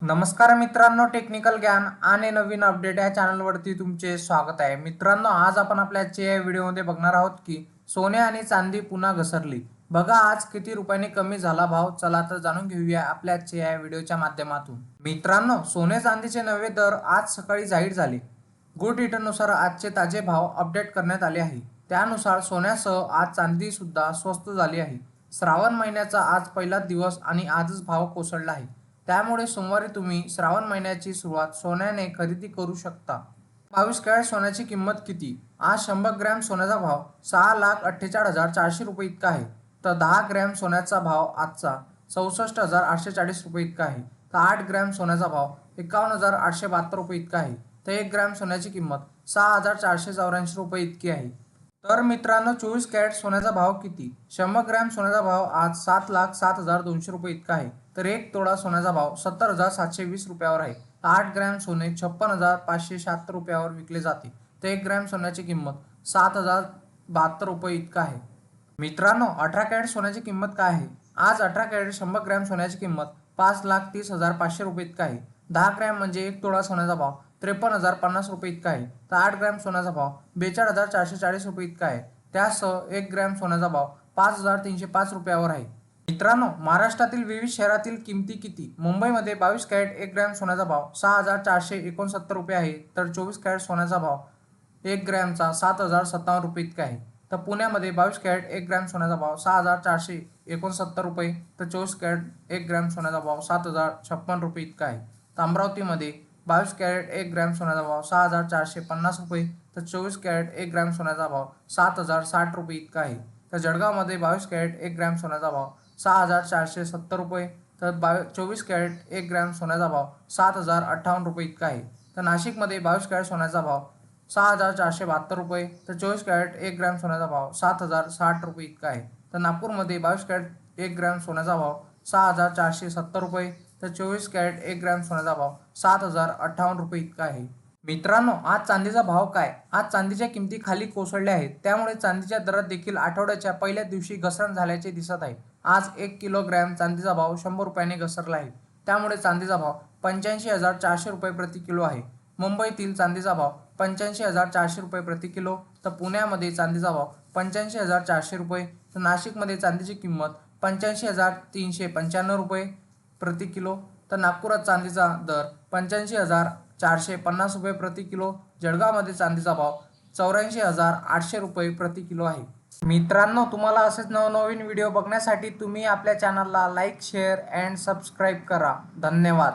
नमस्कार मित्रांनो, टेक्निकल ज्ञान आणि नवीन अपडेट या चॅनलवरती तुमचे स्वागत आहे। मित्रांनो, आज आपण आपल्या आजच्या या व्हिडिओमध्ये बघणार आहोत की सोने आणि चांदी पुन्हा घसरली। बघा आज किती रुपयाने कमी झाला भाव, चला तर जाणून घेऊया आपल्या आजच्या या व्हिडिओच्या माध्यमातून। मित्रांनो, सोने चांदीचे नवे दर आज सकाळी जाहीर झाले। गुड रिटर्ननुसार आजचे ताजे भाव अपडेट करण्यात आले आहे। त्यानुसार सोन्यासह आज चांदी सुद्धा स्वस्त झाली आहे। श्रावण महिन्याचा आज पहिला दिवस आणि आजच भाव कोसळला आहे। त्यामुळे सोमवारी तुम्ही श्रावण महिन्याची सुरुवात सोन्याने खरेदी करू शकता। 22 कॅरेट सोन्याची किंमत किती? आज 100 ग्रॅम सोन्याचा भाव 6,48,400 रुपये इतका आहे। तर 10 ग्रॅम सोन्याचा भाव आजचा 64,840 रुपये इतका आहे। तर 8 ग्रॅम सोन्याचा भाव 51,872 रुपये इतका आहे। तर 1 ग्रॅम सोन्याची किंमत 6,484 रुपये इतकी आहे। तर मित्रांनो, 24 कॅरेट सोन्याचा भाव किती? 100 ग्रॅम सोन्याचा भाव आज 7,07,200 रुपये इतका आहे। तर 1 तोळा सोन्याचा भाव 70,720 रुपयावर आहे। 8 ग्रॅम सोने 56,576 रुपयावर विकले जाते। तर 1 ग्रॅम सोन्याची किंमत 7,072 रुपये इतका आहे। मित्रांनो, 18 कॅरेट सोन्याची किंमत काय आहे? आज 18 कॅरेट 100 ग्रॅम सोन्याची किंमत 5,30,500 रुपये इतका आहे। 10 ग्रॅम म्हणजे 1 तोळा सोन्याचा भाव 53,050 रुपये इतका आहे। तर 8 ग्रॅम सोन्याचा भाव 42,440 रुपये इतका आहे। त्यासह 1 ग्रॅम सोन्याचा भाव 5,305 रुपयावर आहे। मित्रांनो, महाराष्ट्रातील विविध शहरातील किमती किती? मुंबईमध्ये 22 कॅरेट 1 ग्रॅम सोन्याचा भाव 6,469 रुपये आहे। तर 24 कॅरेट सोन्याचा भाव 1 ग्रॅमचा 7,057 रुपये इतका आहे। तर पुण्यामध्ये 22 कॅरेट 1 ग्रॅम सोन्याचा भाव 6,469 रुपये। तर 24 कॅरेट 1 ग्रॅम सोन्याचा भाव 7,056 रुपये इतका आहे। तर अमरावतीमध्ये 22 कॅरेट 1 ग्रॅम सोन्याचा भाव 6,450 रुपये। तर 24 कॅरेट 1 ग्रॅम सोन्याचा भाव 7,060 रुपये इतका आहे। तर जळगावमध्ये 22 कॅरेट 1 ग्रॅम सोन्याचा भाव 6,470 रुपये। तर 24 कॅरेट 1 ग्रॅम सोन्याचा भाव 7,058 रुपये इतका आहे। तर नाशिकमध्ये 22 कॅरेट सोन्याचा भाव 6,472 रुपये। तर 24 कॅरेट 1 ग्रॅम सोन्याचा भाव 7,060 रुपये इतका आहे। तर नागपूरमध्ये 22 कॅरेट 1 ग्रॅम सोन्याचा भाव 6,470 रुपये। तर 24 कॅरेट 1 ग्रॅम सोन्याचा भाव 7,058 रुपये इतका आहे। मित्रांनो, आज चांदीचा भाव काय? आज चांदीच्या किमती खाली कोसळल्या आहेत। त्यामुळे चांदीच्या दरात देखील आठवड्याच्या पहिल्या दिवशी घसरण झाल्याचे दिसत आहे। आज 1 किलोग्रॅम चांदीचा भाव 100 रुपयांनी घसरला आहे। त्यामुळे चांदीचा भाव 85,400 रुपये प्रति किलो आहे। मुंबईतील चांदीचा भाव 85,400 रुपये प्रति किलो। तर पुण्यामध्ये चांदीचा भाव 85,400 रुपये। तर नाशिकमध्ये चांदीची किंमत 85,395 रुपये प्रति किलो। तर नागपुरात चांदीचा दर 85,450 रुपये प्रति किलो। जळगावमध्ये चांदीचा भाव 84,800 रुपये प्रति किलो आहे। मित्रांनो, तुम्हाला असेच नवनवीन व्हिडिओ बघण्यासाठी तुम्ही आपल्या चॅनलला लाईक, शेअर अँड सबस्क्राईब करा। धन्यवाद।